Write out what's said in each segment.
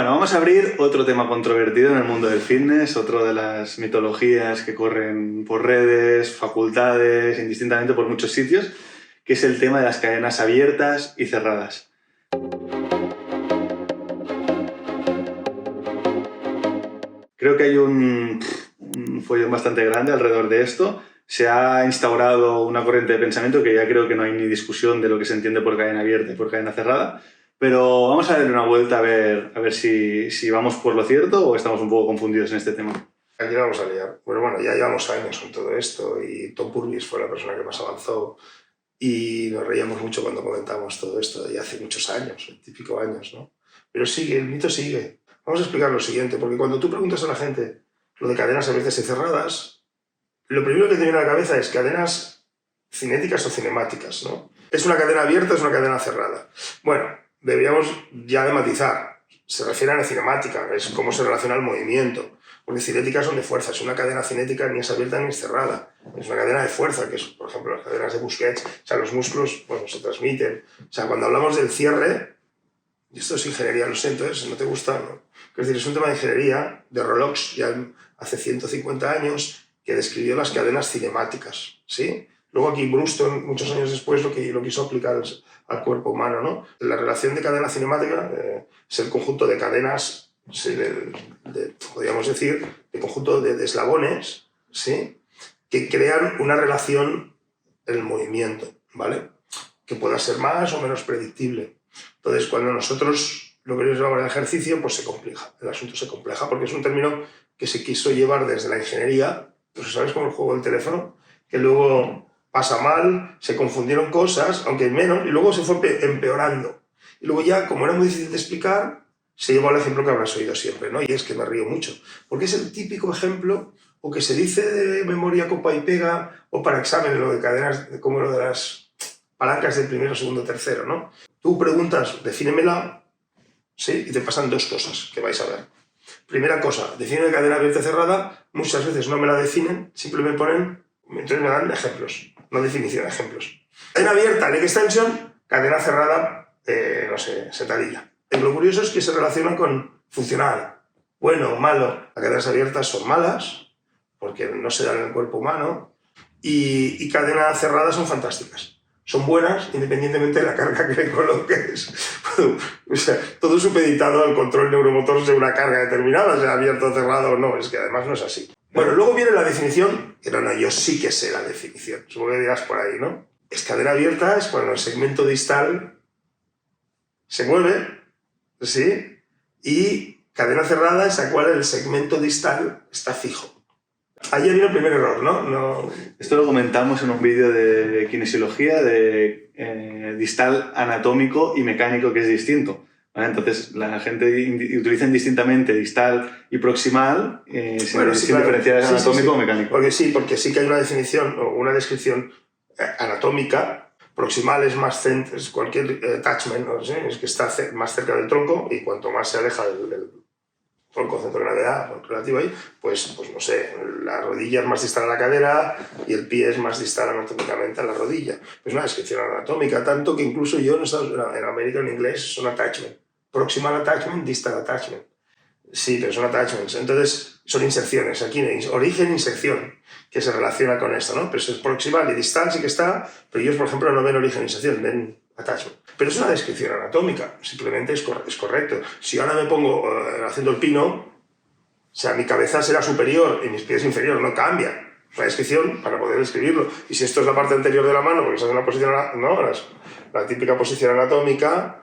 Bueno, vamos a abrir otro tema controvertido en el mundo del fitness, otro de las mitologías que corren por redes, facultades, indistintamente por muchos sitios, que es el tema de las cadenas abiertas y cerradas. Creo que hay un follón bastante grande alrededor de esto. Se ha instaurado una corriente de pensamiento que ya creo que no hay ni discusión de lo que se entiende por cadena abierta y por cadena cerrada. Pero vamos a darle una vuelta a ver si vamos por lo cierto o estamos un poco confundidos en este tema. Aquí la vamos a liar. Bueno, ya llevamos años con todo esto y Tom Purvis fue la persona que más avanzó y nos reíamos mucho cuando comentamos todo esto de hace muchos años, 20 y pico años, ¿no? Pero sigue, el mito sigue. Vamos a explicar lo siguiente, porque cuando tú preguntas a la gente lo de cadenas abiertas y cerradas, lo primero que te viene a la cabeza es cadenas cinéticas o cinemáticas, ¿no? ¿Es una cadena abierta o es una cadena cerrada? Bueno, deberíamos ya de matizar. Se refiere a la cinemática, es cómo se relaciona el movimiento. Porque cinéticas son de fuerza. Es una cadena cinética ni es abierta ni es cerrada. Es una cadena de fuerza, que es, por ejemplo, las cadenas de Busquets. O sea, los músculos, bueno, se transmiten. O sea, cuando hablamos del cierre, y esto es ingeniería, lo siento, si no te gusta, ¿no? Es decir, es un tema de ingeniería, de Rolox, ya hace 150 años, que describió las cadenas cinemáticas, ¿sí? Luego aquí Bruston, muchos años después, lo quiso aplicar al cuerpo humano, ¿no? La relación de cadena cinemática es el conjunto de cadenas, ¿sí? Podríamos decir, de conjunto de eslabones, ¿sí? Que crean una relación en el movimiento, ¿vale? Que pueda ser más o menos predictible. Entonces, cuando nosotros lo queremos llevar al ejercicio, pues se complica, el asunto se compleja, porque es un término que se quiso llevar desde la ingeniería, pues sabes como el juego del teléfono, que luego pasa mal, se confundieron cosas, aunque menos, y luego se fue empeorando. Y luego ya, como era muy difícil de explicar, se llegó al ejemplo que habrás oído siempre, ¿no? Y es que me río mucho, porque es el típico ejemplo, o que se dice de memoria copa y pega, o para examen, lo de cadenas, como lo de las palancas del primero, segundo, tercero, ¿no? Tú preguntas, defínemela, ¿sí? Y te pasan dos cosas que vais a ver. Primera cosa, define cadena abierta y cerrada, muchas veces no me la definen, simplemente me ponen, entonces me dan ejemplos, no definición, ejemplos. Cadena abierta, leg extension, cadena cerrada, no sé, sentadilla. Lo curioso es que se relaciona con funcional, bueno o malo. Las cadenas abiertas son malas, porque no se dan en el cuerpo humano, y cadenas cerradas son fantásticas. Son buenas independientemente de la carga que le coloques. O sea, todo supeditado al control neuromotor de una carga determinada, sea abierto, cerrado o no. Es que además no es así. Bueno, luego viene la definición, que no, yo sí que sé la definición. Supongo que dirás por ahí, ¿no? Es cadena abierta, es cuando el segmento distal se mueve, ¿sí? Y cadena cerrada es la cual el segmento distal está fijo. Ahí viene el primer error, ¿no? Esto lo comentamos en un vídeo de kinesiología, de distal anatómico y mecánico, que es distinto, ¿vale? Entonces, la gente utiliza indistintamente distal y proximal, sin diferenciar anatómico o mecánico. Porque sí que hay una definición o una descripción anatómica. Proximal es más es cualquier attachment, ¿no? ¿Sí? Es que está más cerca del tronco y cuanto más se aleja del tronco, centro de gravedad relativo ahí, pues no sé, la rodilla es más distal a la cadera y el pie es más distal anatómicamente a la rodilla. Es una descripción anatómica, tanto que incluso yo en América en inglés son attachment. Proximal attachment, distal attachment. Sí, pero son attachments. Entonces, son inserciones. Aquí origen, inserción, que se relaciona con esto, ¿no? Pero es proximal y distal sí que está, pero ellos, por ejemplo, no ven origen, inserción, ven attachment. Pero es una descripción anatómica, simplemente es correcto. Si ahora me pongo haciendo el pino, o sea, mi cabeza será superior y mis pies inferior, no cambia. Es una descripción para poder describirlo. Y si esto es la parte anterior de la mano, porque estás en una posición, ¿no? La típica posición anatómica,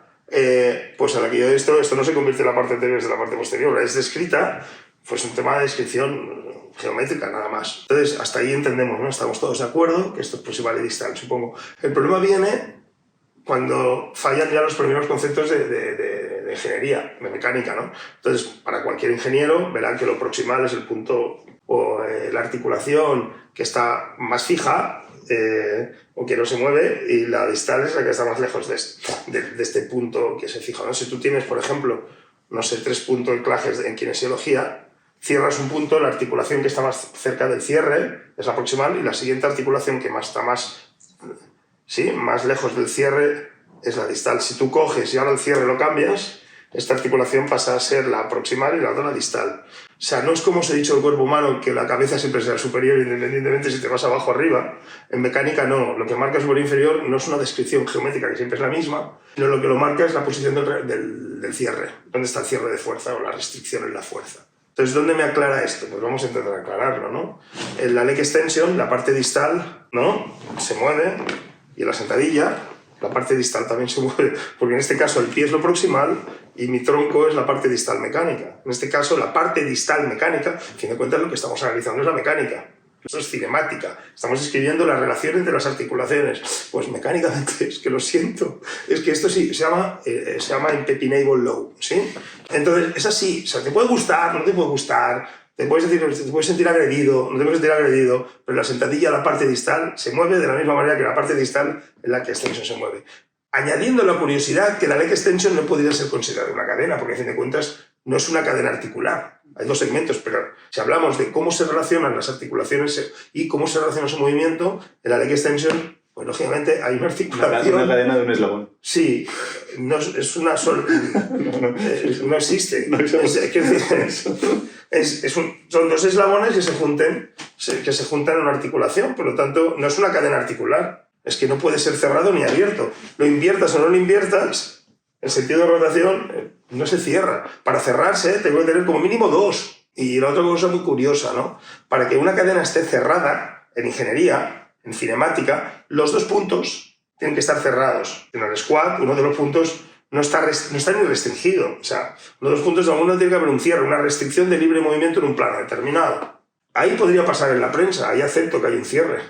pues a la que yo esto no se convierte en la parte anterior, es de la parte posterior. Es descrita, pues un tema de descripción geométrica, nada más. Entonces, hasta ahí entendemos, ¿no? Estamos todos de acuerdo que esto es proximal y distal, supongo. El problema viene cuando fallan ya los primeros conceptos de ingeniería, de mecánica, ¿no? Entonces, para cualquier ingeniero verán que lo proximal es el punto o la articulación que está más fija o que no se mueve, y la distal es la que está más lejos de este punto que se fija, ¿no? Si tú tienes, por ejemplo, no sé, 3 puntos anclajes en kinesiología, cierras un punto, la articulación que está más cerca del cierre es la proximal y la siguiente articulación que está más lejos del cierre es la distal. Si tú coges y ahora el cierre lo cambias, esta articulación pasa a ser la proximal y la otra la distal. O sea, no es como os he dicho del cuerpo humano, que la cabeza siempre será superior independientemente si te vas abajo o arriba. En mecánica no, lo que marca superior e inferior no es una descripción geométrica que siempre es la misma, sino lo que lo marca es la posición del cierre, dónde está el cierre de fuerza o la restricción en la fuerza. Entonces, ¿dónde me aclara esto? Pues vamos a intentar aclararlo, ¿no? En la leg extension, la parte distal, ¿no?, se mueve, y en la sentadilla, la parte distal también se mueve, porque en este caso el pie es lo proximal y mi tronco es la parte distal mecánica. En este caso, la parte distal mecánica, a fin de cuentas, lo que estamos analizando es la mecánica. Esto es cinemática. Estamos describiendo la relación entre las articulaciones. Pues mecánicamente, es que lo siento. Es que esto sí, se llama impepinable low, ¿sí? Entonces, es así. O sea, te puede gustar, no te puede gustar, te puedes sentir agredido, no te puedes sentir agredido, pero la sentadilla, la parte distal, se mueve de la misma manera que la parte distal en la que extension se mueve. Añadiendo la curiosidad que la leg extension no podría ser considerada una cadena, porque a fin de cuentas no es una cadena articular. Hay dos segmentos, pero si hablamos de cómo se relacionan las articulaciones y cómo se relaciona su movimiento, en la leg extension, pues lógicamente hay una articulación. Una cadena de un eslabón. Sí, no es una sola. No existe. No existe. Son dos eslabones que se juntan en una articulación, por lo tanto, no es una cadena articular. Es que no puede ser cerrado ni abierto. Lo inviertas o no lo inviertas, el sentido de rotación no se cierra. Para cerrarse tengo que tener como mínimo dos. Y la otra cosa muy curiosa, ¿no? Para que una cadena esté cerrada en ingeniería, en cinemática, los dos puntos tienen que estar cerrados. En el squat, uno de los puntos no está ni restringido. O sea, uno de los puntos de alguno tiene que haber un cierre, una restricción de libre movimiento en un plano determinado. Ahí podría pasar en la prensa, ahí acepto que hay un cierre.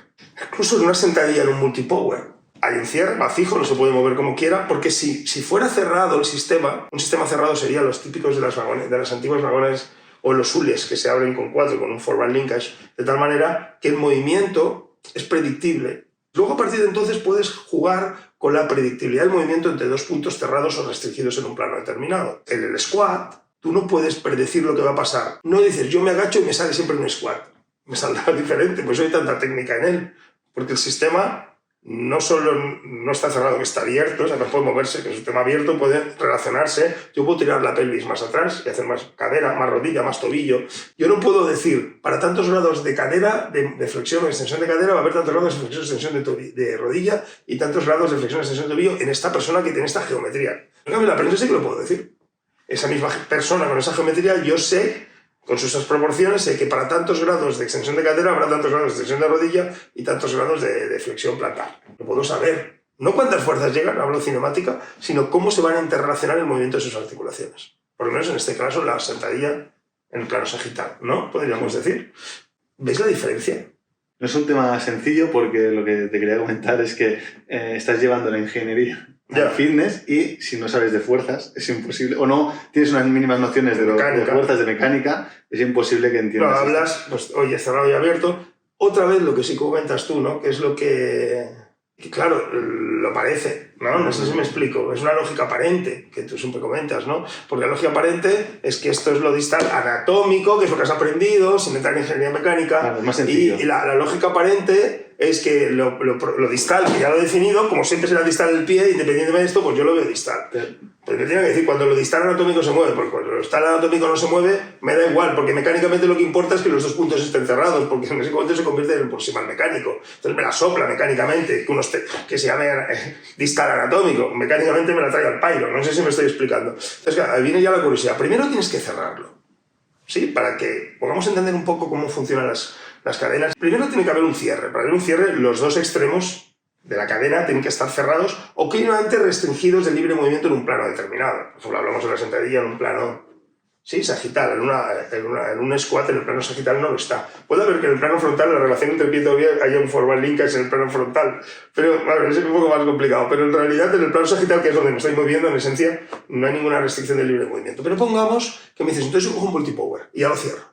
Incluso en una sentadilla en un multipower hay un cierre, va fijo, no se puede mover como quiera, porque si fuera cerrado el sistema, un sistema cerrado sería los típicos de las antiguas vagones o los hules que se abren con con un forward linkage, de tal manera que el movimiento es predictible. Luego a partir de entonces puedes jugar con la predictibilidad del movimiento entre dos puntos cerrados o restringidos en un plano determinado. En el squat, tú no puedes predecir lo que va a pasar. No dices, yo me agacho y me sale siempre un squat. Me saldrá diferente, pues hay tanta técnica en él. Porque el sistema no solo no está cerrado, que está abierto, o sea, no puede moverse, que el sistema abierto puede relacionarse. Yo puedo tirar la pelvis más atrás y hacer más cadera, más rodilla, más tobillo. Yo no puedo decir, para tantos grados de cadera, de flexión o extensión de cadera, va a haber tantos grados de flexión o extensión de rodilla y tantos grados de flexión o extensión de tobillo en esta persona que tiene esta geometría. En cambio, la prensa sí que lo puedo decir. Esa misma persona con esa geometría, yo sé, con sus proporciones, sé que para tantos grados de extensión de cadera habrá tantos grados de extensión de rodilla y tantos grados de flexión plantar. Lo puedo saber. No cuántas fuerzas llegan, hablo cinemática, sino cómo se van a interrelacionar el movimiento de sus articulaciones. Por lo menos en este caso, la sentadilla en el plano sagital, ¿no? Podríamos decir. ¿Veis la diferencia? No es un tema sencillo porque lo que te quería comentar es que estás llevando la ingeniería al fitness y si no sabes de fuerzas es imposible, o no tienes unas mínimas nociones de fuerzas de mecánica, es imposible que entiendas. No, hablas, pues, oye, cerrado y abierto. Otra vez lo que sí comentas tú, ¿no? Que es lo que claro, lo parece, ¿no? No sé si me explico. Es una lógica aparente, que tú siempre comentas, ¿no? Porque la lógica aparente es que esto es lo distal anatómico, que es lo que has aprendido, sin entrar en ingeniería mecánica. Claro, más sencillo. Y la lógica aparente es que lo distal, que ya lo he definido, como siempre será distal del pie, independientemente de esto, pues yo lo veo distal. Pues me tiene que decir, cuando lo distal anatómico se mueve, porque cuando lo distal anatómico no se mueve, me da igual, porque mecánicamente lo que importa es que los dos puntos estén cerrados, porque en ese momento se convierte en el proximal mecánico. Entonces me la sopla mecánicamente, que se llame distal anatómico. Mecánicamente me la trae al pairo, no sé si me estoy explicando. Entonces, claro, ahí viene ya la curiosidad. Primero tienes que cerrarlo, ¿sí? Para que podamos entender un poco cómo funcionan las cadenas. Primero tiene que haber un cierre. Para haber un cierre, los dos extremos de la cadena tienen que estar cerrados o clínicamente restringidos de libre movimiento en un plano determinado. Por ejemplo, hablamos de la sentadilla en un plano, sí, sagital. En un squat en el plano sagital no lo está. Puede haber que en el plano frontal la relación entre pie y tobillo haya un forward linkage en el plano frontal, pero a ver, es un poco más complicado. Pero en realidad en el plano sagital, que es donde me estoy moviendo, en esencia, no hay ninguna restricción de libre movimiento. Pero pongamos que me dices, entonces yo cojo un multipower y ya lo cierro.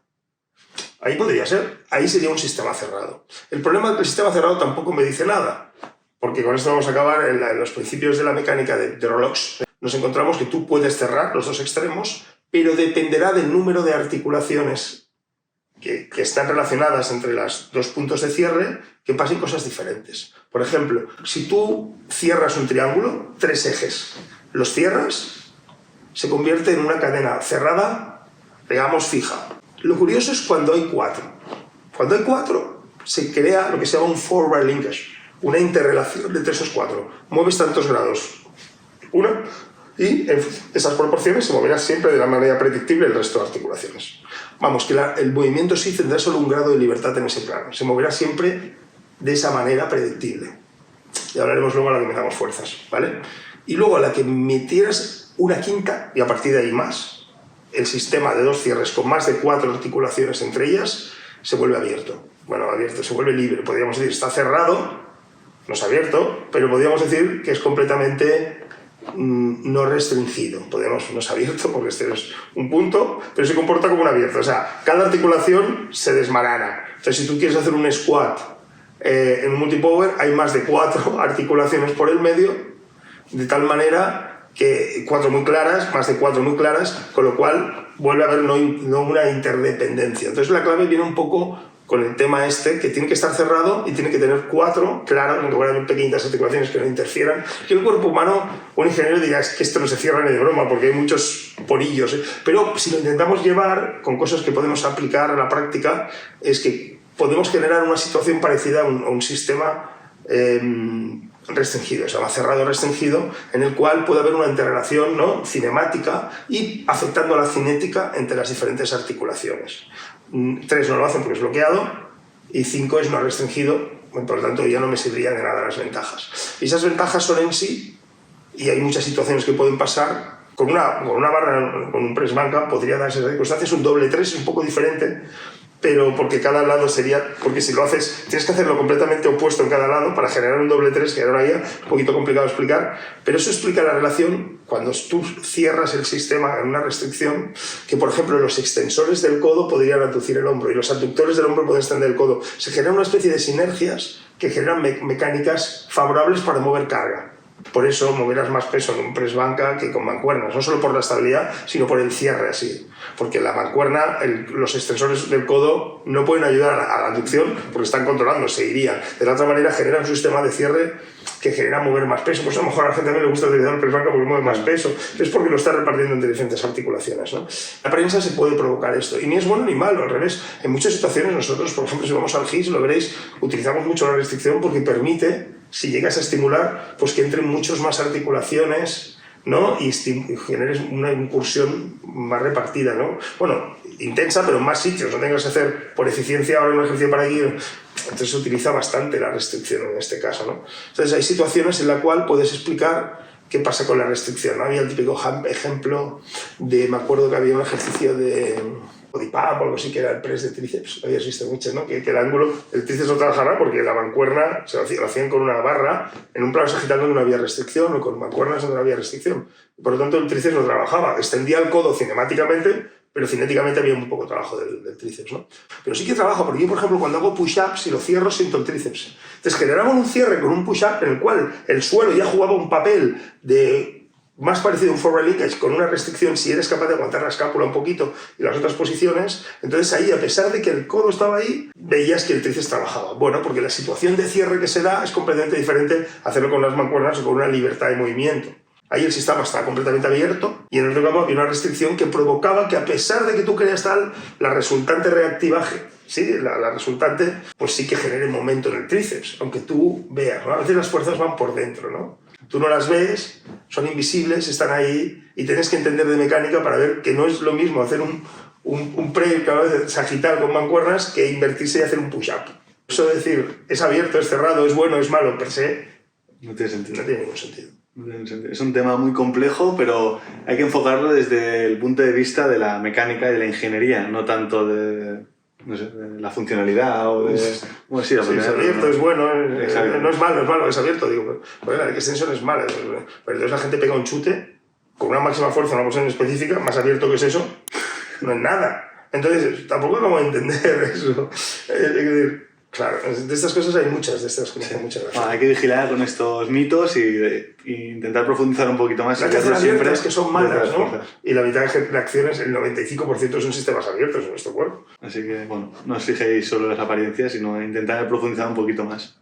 Ahí podría ser. Ahí sería un sistema cerrado. El problema es que el sistema cerrado tampoco me dice nada, porque con esto vamos a acabar en los principios de la mecánica de Rolox. Nos encontramos que tú puedes cerrar los dos extremos, pero dependerá del número de articulaciones que están relacionadas entre los dos puntos de cierre, que pasen cosas diferentes. Por ejemplo, si tú cierras un triángulo, 3 ejes, los cierras, se convierte en una cadena cerrada, digamos, fija. Lo curioso es cuando hay 4. Cuando hay 4, se crea lo que se llama un forward linkage, una interrelación entre esos 4. Mueves tantos grados, una, y en esas proporciones se moverá siempre de la manera predictible el resto de articulaciones. Vamos, que el movimiento sí tendrá solo un grado de libertad en ese plano. Se moverá siempre de esa manera predictible. Y hablaremos luego a la que metamos fuerzas, ¿vale? Y luego a la que metieras una quinta, y a partir de ahí más, el sistema de 2 cierres con más de 4 articulaciones entre ellas se vuelve abierto. Bueno, abierto, se vuelve libre. Podríamos decir, está cerrado, no es abierto, pero podríamos decir que es completamente no restringido. No es abierto porque este es un punto, pero se comporta como un abierto. O sea, cada articulación se desmarana. Entonces, si tú quieres hacer un squat en un multipower, hay más de 4 articulaciones por el medio, de tal manera que 4 muy claras, más de 4 muy claras, con lo cual vuelve a haber no una interdependencia. Entonces la clave viene un poco con el tema este, que tiene que estar cerrado y tiene que tener 4 claras, aunque van a haber pequeñitas articulaciones que no interfieran. Que el cuerpo humano, un ingeniero dirá, es que esto no se cierra ni de broma, porque hay muchos porillos. Pero si lo intentamos llevar con cosas que podemos aplicar a la práctica, es que podemos generar una situación parecida a un sistema restringido, se llama cerrado restringido, en el cual puede haber una interrelación, ¿no?, cinemática y afectando a la cinética entre las diferentes articulaciones. 3 no lo hacen porque es bloqueado y 5 es no restringido, por lo tanto ya no me servirían de nada las ventajas. Y esas ventajas son en sí, y hay muchas situaciones que pueden pasar, con una barra, con un press banca podría darse esas circunstancias, un doble 3 es un poco diferente, pero porque cada lado sería, porque si lo haces, tienes que hacerlo completamente opuesto en cada lado para generar un doble 3, que ahora ya es un poquito complicado de explicar, pero eso explica la relación cuando tú cierras el sistema en una restricción, que por ejemplo los extensores del codo podrían aducir el hombro y los abductores del hombro pueden extender el codo. Se genera una especie de sinergias que generan mecánicas favorables para mover carga. Por eso moverás más peso en un press banca que con mancuernas, no solo por la estabilidad, sino por el cierre así. Porque la mancuerna, los extensores del codo no pueden ayudar a la aducción porque están controlando, se irían. De la otra manera genera un sistema de cierre que genera mover más peso. Pues a lo mejor a la gente también le gusta utilizar el press banca porque mueve más peso. Es porque lo está repartiendo entre diferentes articulaciones, ¿no? La prensa se puede provocar esto. Y ni es bueno ni malo, al revés. En muchas situaciones nosotros, por ejemplo, si vamos al GIS, lo veréis, utilizamos mucho la restricción porque permite, si llegas a estimular, pues que entren muchas más articulaciones, ¿no?, y generes una incursión más repartida, ¿no? Bueno, intensa, pero en más sitios, no tengas que hacer por eficiencia ahora un ejercicio para aquí. Entonces se utiliza bastante la restricción en este caso, ¿no? Entonces hay situaciones en las cuales puedes explicar qué pasa con la restricción, ¿no? Había el típico ejemplo de, me acuerdo que había un ejercicio de body pump o algo así, que era el press de tríceps, habías visto mucho, ¿no? Que el ángulo, el tríceps no trabajaba porque la mancuerna lo hacían con una barra en un plano sagital donde no había restricción, o con mancuernas donde no había restricción. Por lo tanto, el tríceps no trabajaba, extendía el codo cinemáticamente, pero cinéticamente había un poco de trabajo del tríceps, ¿no? Pero sí que trabaja, porque yo, por ejemplo, cuando hago push-ups, si lo cierro, siento el tríceps. Entonces generamos un cierre con un push-up en el cual el suelo ya jugaba un papel de más parecido a un forward linkage, con una restricción, si eres capaz de aguantar la escápula un poquito y las otras posiciones, entonces ahí, a pesar de que el codo estaba ahí, veías que el tríceps trabajaba. Bueno, porque la situación de cierre que se da es completamente diferente a hacerlo con las mancuernas o con una libertad de movimiento. Ahí el sistema estaba completamente abierto y en el otro campo había una restricción que provocaba que, a pesar de que tú creas tal, la resultante reactiva, sí, la resultante, pues sí que genere momento en el tríceps, aunque tú veas, ¿no? A veces las fuerzas van por dentro, ¿no? Tú no las ves, son invisibles, están ahí y tienes que entender de mecánica para ver que no es lo mismo hacer un pre sagital con mancuernas que invertirse y hacer un push-up. Eso de decir, es abierto, es cerrado, es bueno, es malo, per se, no tiene sentido. No tiene ningún sentido. Es un tema muy complejo, pero hay que enfocarlo desde el punto de vista de la mecánica y de la ingeniería, no tanto de, no sé, de la funcionalidad o de... Bueno, sí, es abierto, es bueno, no es malo, es abierto. Digo, pues la extensión es mala, pero entonces la gente pega un chute con una máxima fuerza, una posición específica, más abierto que es eso, no es nada. Entonces, tampoco es como entender eso. Es decir, claro, de estas cosas hay muchas, de estas que me hacen mucha gracia. Hay que vigilar con estos mitos y intentar profundizar un poquito más. Las que hacen abiertas que son malas, ¿no? Y la mitad de acciones, el 95% son sistemas abiertos en nuestro cuerpo. Así que, bueno, no os fijéis solo en las apariencias, sino intentar profundizar un poquito más.